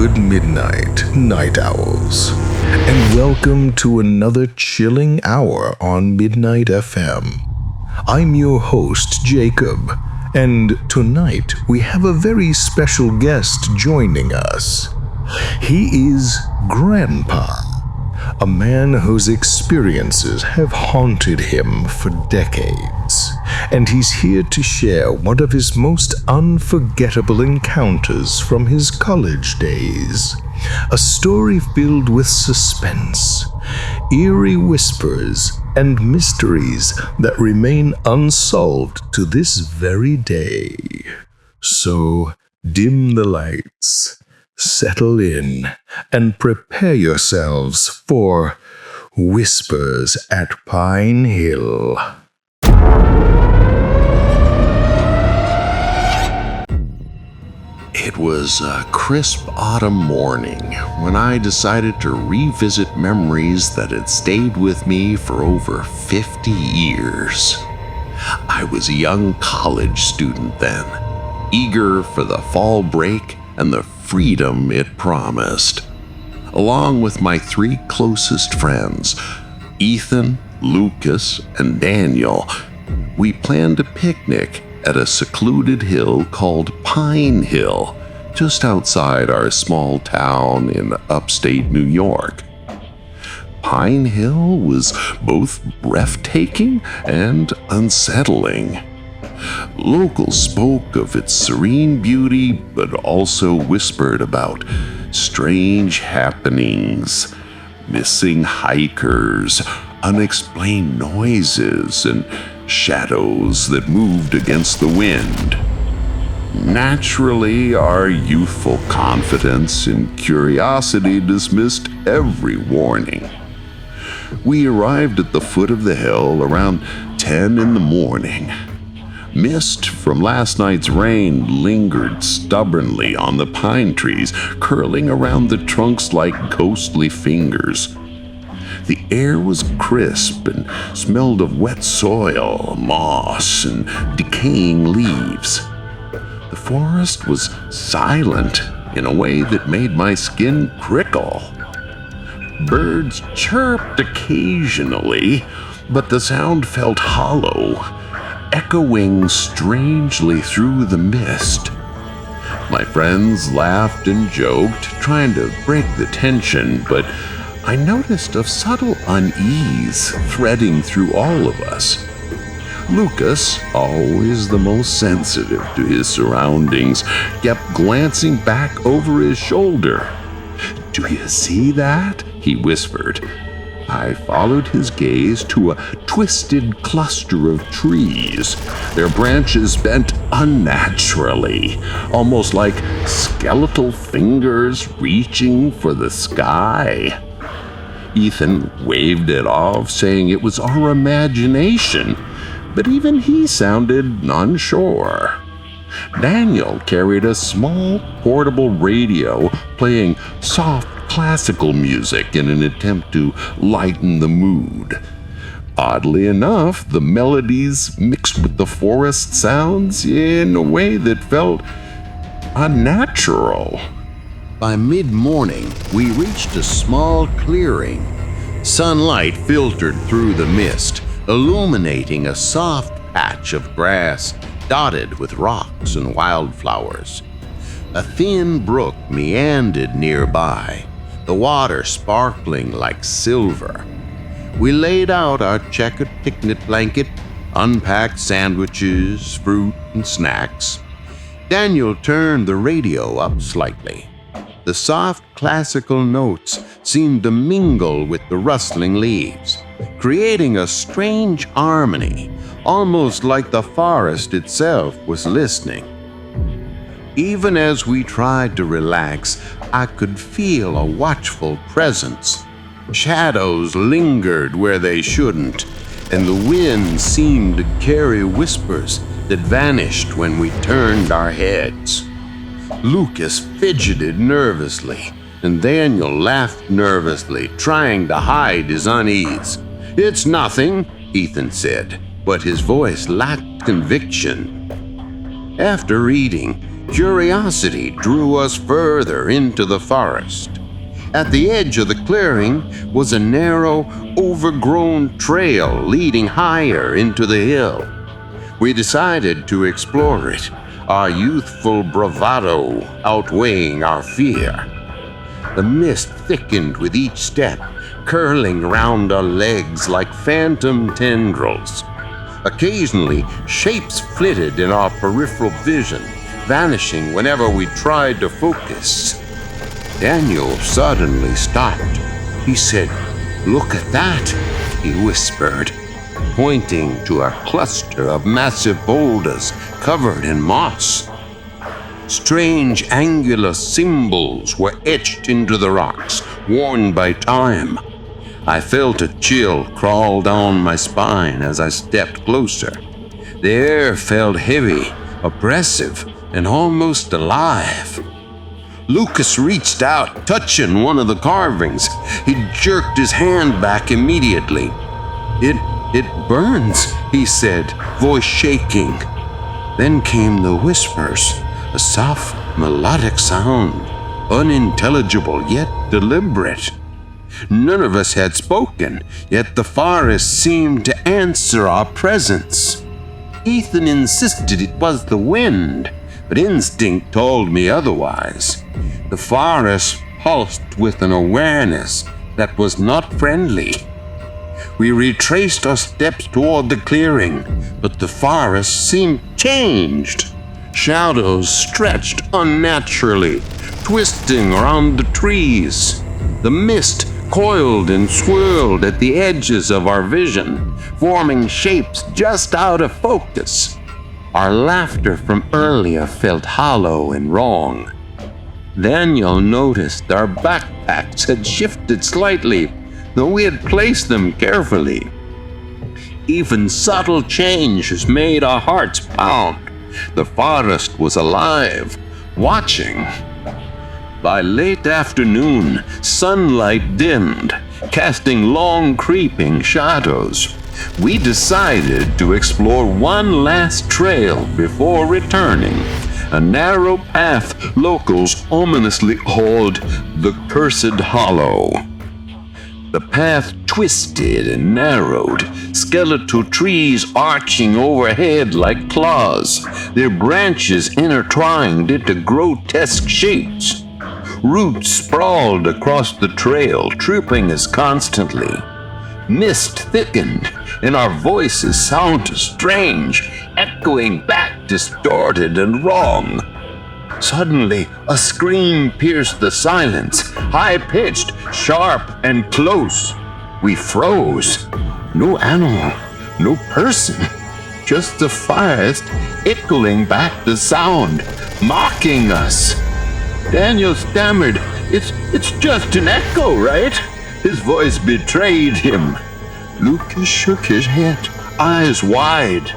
Good midnight, night owls, and welcome to another chilling hour on Midnight FM. I'm your host, Jacob, and tonight we have a very special guest joining us. He is Grandpa, a man whose experiences have haunted him for decades, and he's here to share one of his most unforgettable encounters from his college days. A story filled with suspense, eerie whispers, and mysteries that remain unsolved to this very day. So, dim the lights, settle in, and prepare yourselves for Whispers at Pinehill. It was a crisp autumn morning when I decided to revisit memories that had stayed with me for over 50 years. I was a young college student then, eager for the fall break and the freedom it promised. Along with my three closest friends, Ethan, Lucas, and Daniel, we planned a picnic at a secluded hill called Pinehill, just outside our small town in upstate New York. Pinehill was both breathtaking and unsettling. Locals spoke of its serene beauty, but also whispered about strange happenings, missing hikers, unexplained noises, and shadows that moved against the wind. Naturally, our youthful confidence and curiosity dismissed every warning. We arrived at the foot of the hill around 10 in the morning. Mist from last night's rain lingered stubbornly on the pine trees, curling around the trunks like ghostly fingers. The air was crisp and smelled of wet soil, moss, and decaying leaves. The forest was silent in a way that made my skin prickle. Birds chirped occasionally, but the sound felt hollow, echoing strangely through the mist. My friends laughed and joked, trying to break the tension, but I noticed a subtle unease threading through all of us. Lucas, always the most sensitive to his surroundings, kept glancing back over his shoulder. "Do you see that?" he whispered. I followed his gaze to a twisted cluster of trees, their branches bent unnaturally, almost like skeletal fingers reaching for the sky. Ethan waved it off, saying it was our imagination, but even he sounded unsure. Daniel carried a small portable radio, playing soft classical music in an attempt to lighten the mood. Oddly enough, the melodies mixed with the forest sounds in a way that felt unnatural. By mid-morning, we reached a small clearing. Sunlight filtered through the mist, illuminating a soft patch of grass dotted with rocks and wildflowers. A thin brook meandered nearby, the water sparkling like silver. We laid out our checkered picnic blanket, unpacked sandwiches, fruit, and snacks. Daniel turned the radio up slightly. The soft classical notes seemed to mingle with the rustling leaves, creating a strange harmony, almost like the forest itself was listening. Even as we tried to relax, I could feel a watchful presence. Shadows lingered where they shouldn't, and the wind seemed to carry whispers that vanished when we turned our heads. Lucas fidgeted nervously, and Daniel laughed nervously, trying to hide his unease. "It's nothing," Ethan said, but his voice lacked conviction. After eating, Curiosity drew us further into the forest. At the edge of the clearing was a narrow, overgrown trail leading higher into the hill. We decided to explore it, our youthful bravado outweighing our fear. The mist thickened with each step, curling round our legs like phantom tendrils. Occasionally, shapes flitted in our peripheral vision, vanishing whenever we tried to focus. Daniel suddenly stopped. He said, "Look at that," he whispered, pointing to a cluster of massive boulders covered in moss. Strange angular symbols were etched into the rocks, worn by time. I felt a chill crawl down my spine as I stepped closer. The air felt heavy, oppressive, and almost alive. Lucas reached out, touching one of the carvings. He jerked his hand back immediately. It burns," he said, voice shaking. Then came the whispers, a soft, melodic sound, unintelligible yet deliberate. None of us had spoken, yet the forest seemed to answer our presence. Ethan insisted it was the wind, but instinct told me otherwise. The forest pulsed with an awareness that was not friendly. We retraced our steps toward the clearing, but the forest seemed changed. Shadows stretched unnaturally, twisting around the trees. The mist coiled and swirled at the edges of our vision, forming shapes just out of focus. Our laughter from earlier felt hollow and wrong. Daniel noticed our backpacks had shifted slightly, though we had placed them carefully. Even subtle changes made our hearts pound. The forest was alive, watching. By late afternoon, sunlight dimmed, casting long creeping shadows. We decided to explore one last trail before returning, a narrow path locals ominously called the Cursed Hollow. The path twisted and narrowed, skeletal trees arching overhead like claws, their branches intertwined into grotesque shapes. Roots sprawled across the trail, tripping us constantly. Mist thickened, and our voices sounded strange, echoing back distorted and wrong. Suddenly, a scream pierced the silence, high-pitched, sharp, and close. We froze. No animal, no person, just the forest echoing back the sound, mocking us. Daniel stammered, It's just an echo, right?" His voice betrayed him. Lucas shook his head, eyes wide.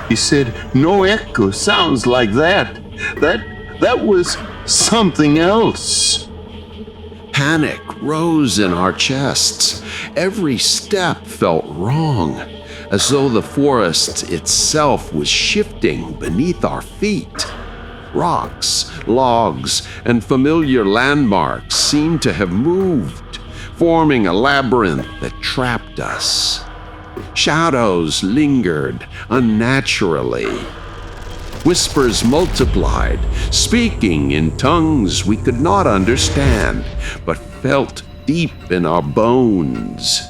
He said, "No echo sounds like that. That was something else." Panic rose in our chests. Every step felt wrong, as though the forest itself was shifting beneath our feet. Rocks, logs, and familiar landmarks seemed to have moved, forming a labyrinth that trapped us. Shadows lingered unnaturally. Whispers multiplied, speaking in tongues we could not understand, but felt deep in our bones.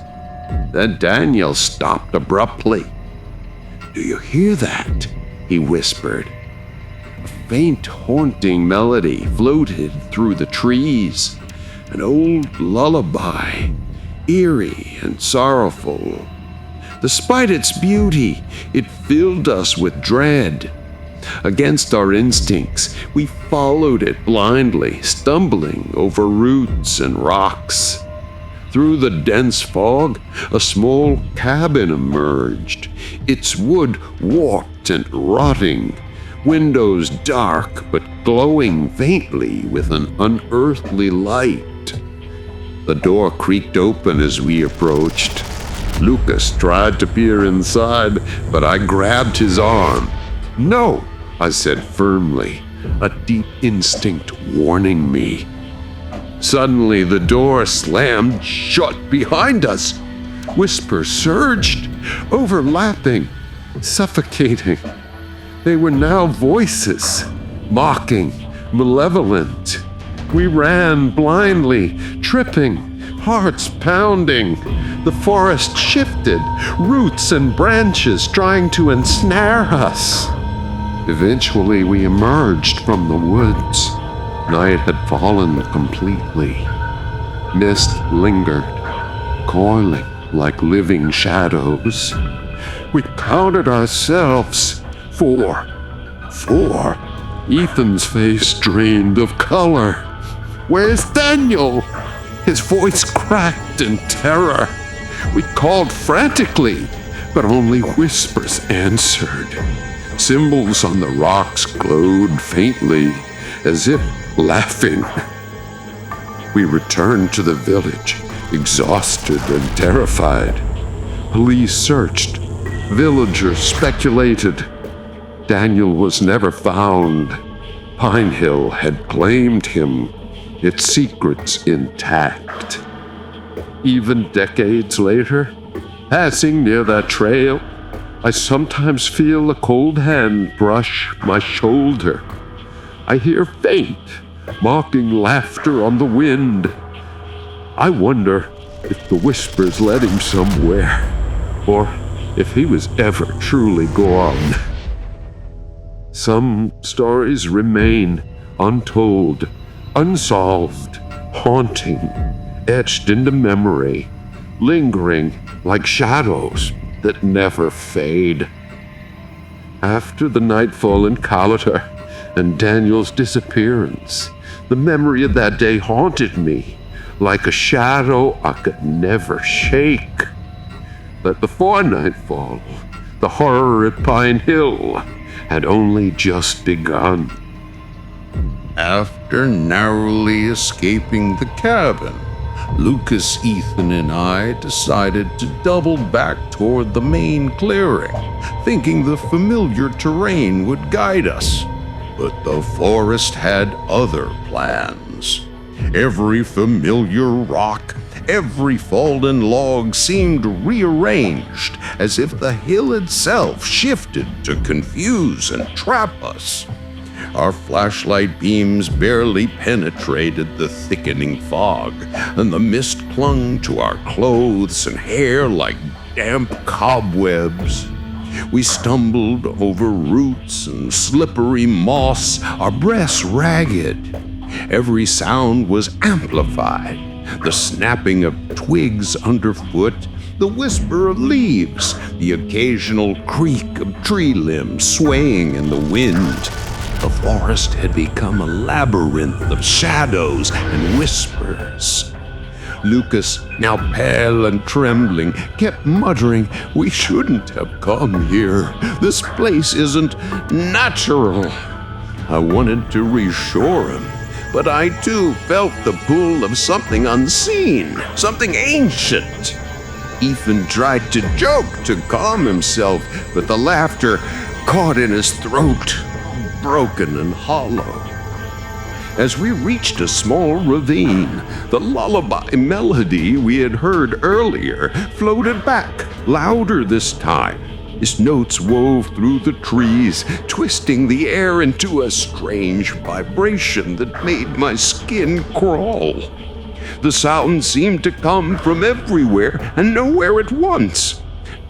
Then Daniel stopped abruptly. "Do you hear that?" he whispered. A faint, haunting melody floated through the trees, an old lullaby, eerie and sorrowful. Despite its beauty, it filled us with dread. Against our instincts, we followed it blindly, stumbling over roots and rocks. Through the dense fog, a small cabin emerged, its wood warped and rotting, windows dark but glowing faintly with an unearthly light. The door creaked open as we approached. Lucas tried to peer inside, but I grabbed his arm. "No," I said firmly. a deep instinct warning me. Suddenly, the door slammed shut behind us. Whispers surged, overlapping, suffocating. They were now voices, mocking, malevolent. We ran blindly, tripping, hearts pounding. The forest shifted, roots and branches trying to ensnare us. Eventually, we emerged from the woods. Night had fallen completely. Mist lingered, coiling like living shadows. We counted ourselves. 4. Ethan's face drained of color. "Where's Daniel?" His voice cracked in terror. We called frantically, but only whispers answered. Symbols on the rocks glowed faintly, as if laughing. We returned to the village, exhausted and terrified. Police searched. Villagers speculated. Daniel was never found. Pinehill had claimed him, its secrets intact. Even decades later, passing near that trail, I sometimes feel a cold hand brush my shoulder. I hear faint, mocking laughter on the wind. I wonder if the whispers led him somewhere, or if he was ever truly gone. Some stories remain untold, unsolved, haunting, etched into memory, lingering like shadows that never fade. After the nightfall encounter and Daniel's disappearance, the memory of that day haunted me like a shadow I could never shake. But before nightfall, the horror at Pine Hill had only just begun. After narrowly escaping the cabin, Lucas, Ethan, and I decided to double back toward the main clearing, thinking the familiar terrain would guide us. But the forest had other plans. Every familiar rock, every fallen log seemed rearranged, as if the hill itself shifted to confuse and trap us. Our flashlight beams barely penetrated the thickening fog, and the mist clung to our clothes and hair like damp cobwebs. We stumbled over roots and slippery moss, our breaths ragged. Every sound was amplified, the snapping of twigs underfoot, the whisper of leaves, the occasional creak of tree limbs swaying in the wind. The forest had become a labyrinth of shadows and whispers. Lucas, now pale and trembling, kept muttering, "We shouldn't have come here. This place isn't natural." I wanted to reassure him, but I too felt the pull of something unseen, something ancient. Ethan tried to joke to calm himself, but the laughter caught in his throat, broken and hollow. As we reached a small ravine, the lullaby melody we had heard earlier floated back, louder this time. Its notes wove through the trees, twisting the air into a strange vibration that made my skin crawl. The sound seemed to come from everywhere and nowhere at once.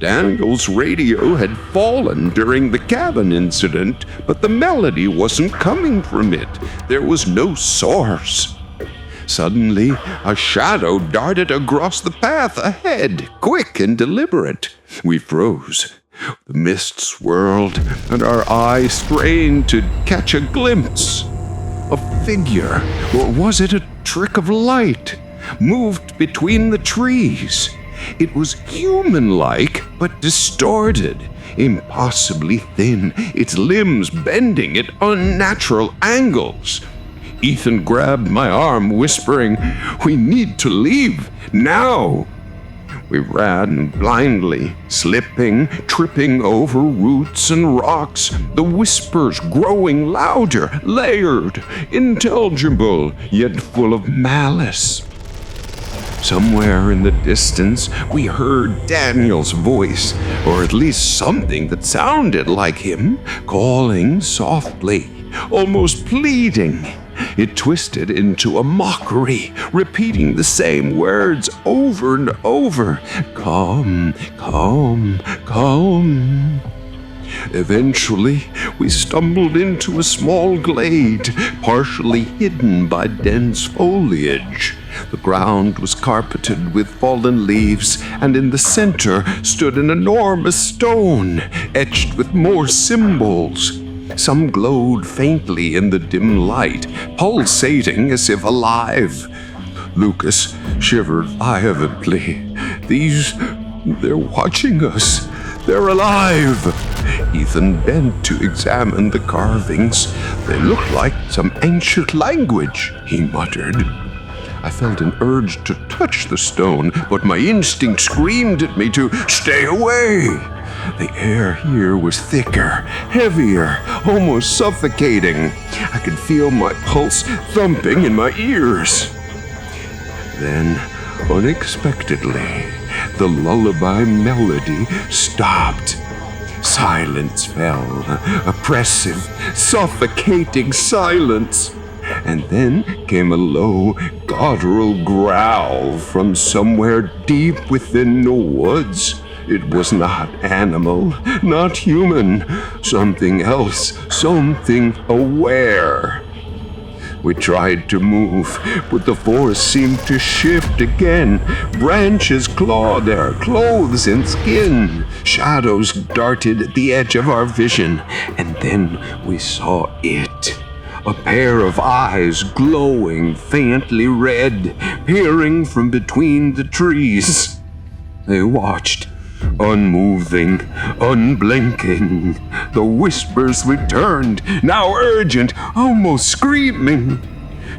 Daniel's radio had fallen during the cabin incident, but the melody wasn't coming from it. There was no source. Suddenly, a shadow darted across the path ahead, quick and deliberate. We froze. The mist swirled, and our eyes strained to catch a glimpse. A figure, or was it a trick of light, moved between the trees. It was human-like, but distorted, impossibly thin, its limbs bending at unnatural angles. Ethan grabbed my arm, whispering, "We need to leave, now!" We ran blindly, slipping, tripping over roots and rocks, the whispers growing louder, layered, intelligible, yet full of malice. Somewhere in the distance, we heard Daniel's voice, or at least something that sounded like him, calling softly, almost pleading. It twisted into a mockery, repeating the same words over and over. Come, come, come. Eventually, we stumbled into a small glade, partially hidden by dense foliage. The ground was carpeted with fallen leaves, and in the center stood an enormous stone, etched with more symbols. Some glowed faintly in the dim light, pulsating as if alive. Lucas shivered violently. They're watching us. They're alive. Ethan bent to examine the carvings. They looked like some ancient language, he muttered. I felt an urge to touch the stone, but my instinct screamed at me to stay away. The air here was thicker, heavier, almost suffocating. I could feel my pulse thumping in my ears. Then, unexpectedly, the lullaby melody stopped. Silence fell, oppressive, suffocating silence. And then came a low, guttural growl from somewhere deep within the woods. It was not animal, not human, something else, something aware. We tried to move, but the forest seemed to shift again. Branches clawed our clothes and skin. Shadows darted at the edge of our vision, and then we saw it. A pair of eyes glowing faintly red, peering from between the trees. They watched, unmoving, unblinking. The whispers returned, now urgent, almost screaming.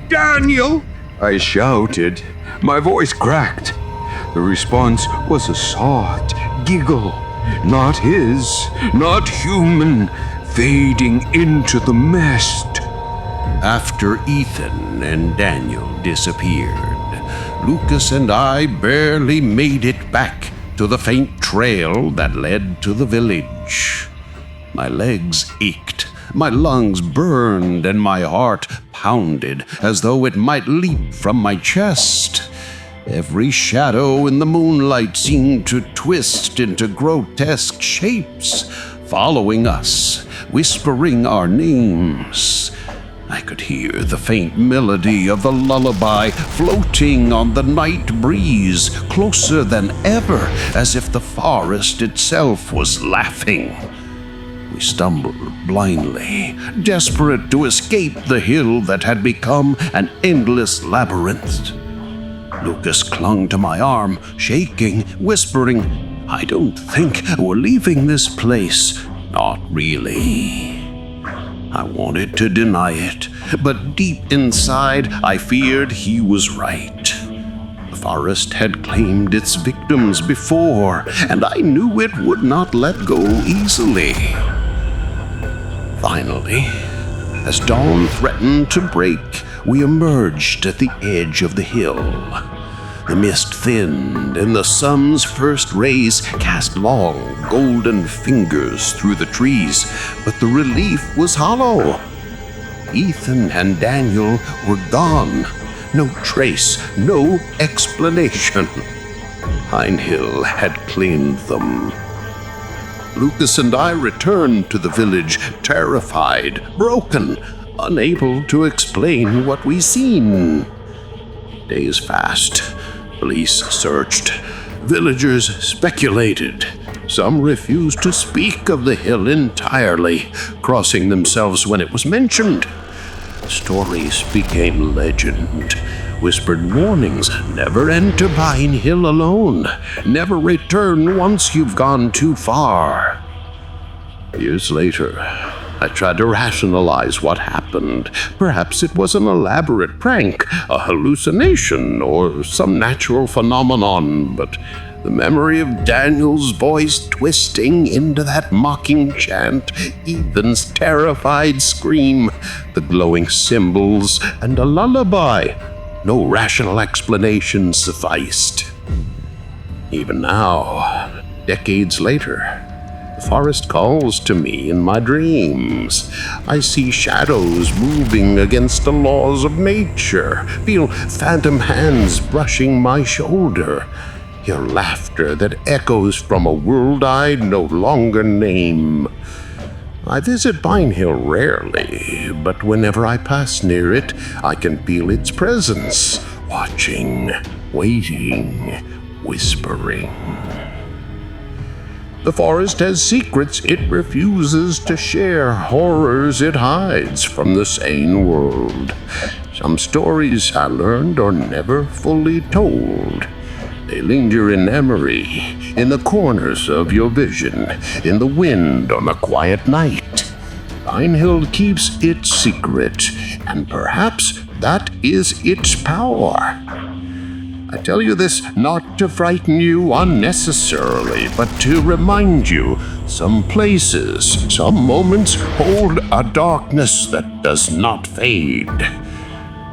"Daniel!" I shouted. My voice cracked. The response was a soft giggle. Not his, not human, fading into the mist. After Ethan and Daniel disappeared, Lucas and I barely made it back to the faint trail that led to the village. My legs ached, my lungs burned, and my heart pounded as though it might leap from my chest. Every shadow in the moonlight seemed to twist into grotesque shapes, following us, whispering our names. I could hear the faint melody of the lullaby floating on the night breeze, closer than ever, as if the forest itself was laughing. We stumbled blindly, desperate to escape the hill that had become an endless labyrinth. Lucas clung to my arm, shaking, whispering, "I don't think we're leaving this place. Not really." I wanted to deny it, but deep inside I feared he was right. The forest had claimed its victims before, and I knew it would not let go easily. Finally, as dawn threatened to break, we emerged at the edge of the hill. The mist thinned, and the sun's first rays cast long, golden fingers through the trees, but the relief was hollow. Ethan and Daniel were gone. No trace, no explanation. Pinehill had claimed them. Lucas and I returned to the village, terrified, broken, unable to explain what we'd seen. Days passed. Police searched. Villagers speculated. Some refused to speak of the hill entirely, crossing themselves when it was mentioned. Stories became legend. Whispered warnings: never enter Pinehill alone. Never return once you've gone too far. Years later, I tried to rationalize what happened. Perhaps it was an elaborate prank, a hallucination, or some natural phenomenon, but The memory of Daniel's voice twisting into that mocking chant, Ethan's terrified scream, the glowing symbols, and a lullaby. No rational explanation sufficed. Even now, decades later, the forest calls to me in my dreams. I see shadows moving against the laws of nature, feel phantom hands brushing my shoulder, hear laughter that echoes from a world I no longer name. I visit Pinehill rarely, but whenever I pass near it, I can feel its presence, watching, waiting, whispering. The forest has secrets it refuses to share, horrors it hides from the sane world. Some stories I learned are never fully told. They linger in memory, in the corners of your vision, in the wind on a quiet night. Pinehill keeps its secret, and perhaps that is its power. I tell you this not to frighten you unnecessarily, but to remind you some places, some moments hold a darkness that does not fade.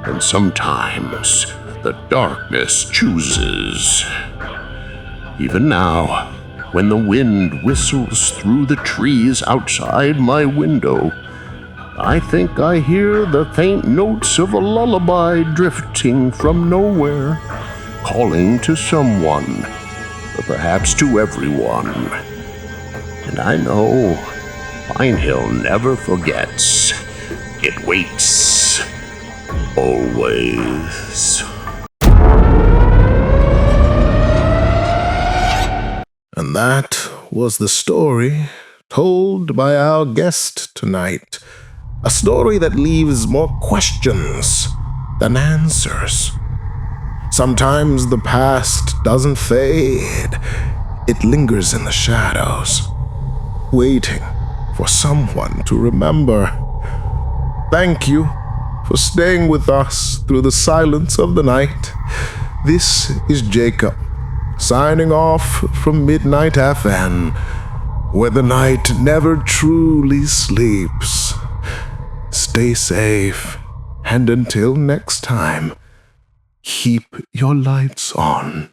And sometimes the darkness chooses. Even now, when the wind whistles through the trees outside my window, I think I hear the faint notes of a lullaby drifting from nowhere, calling to someone, or perhaps to everyone. And I know Pinehill never forgets. It waits. Always. And that was the story told by our guest tonight. A story that leaves more questions than answers. Sometimes the past doesn't fade. It lingers in the shadows, waiting for someone to remember. Thank you for staying with us through the silence of the night. This is Jacob, signing off from Midnight FM, where the night never truly sleeps. Stay safe, and until next time, keep your lights on.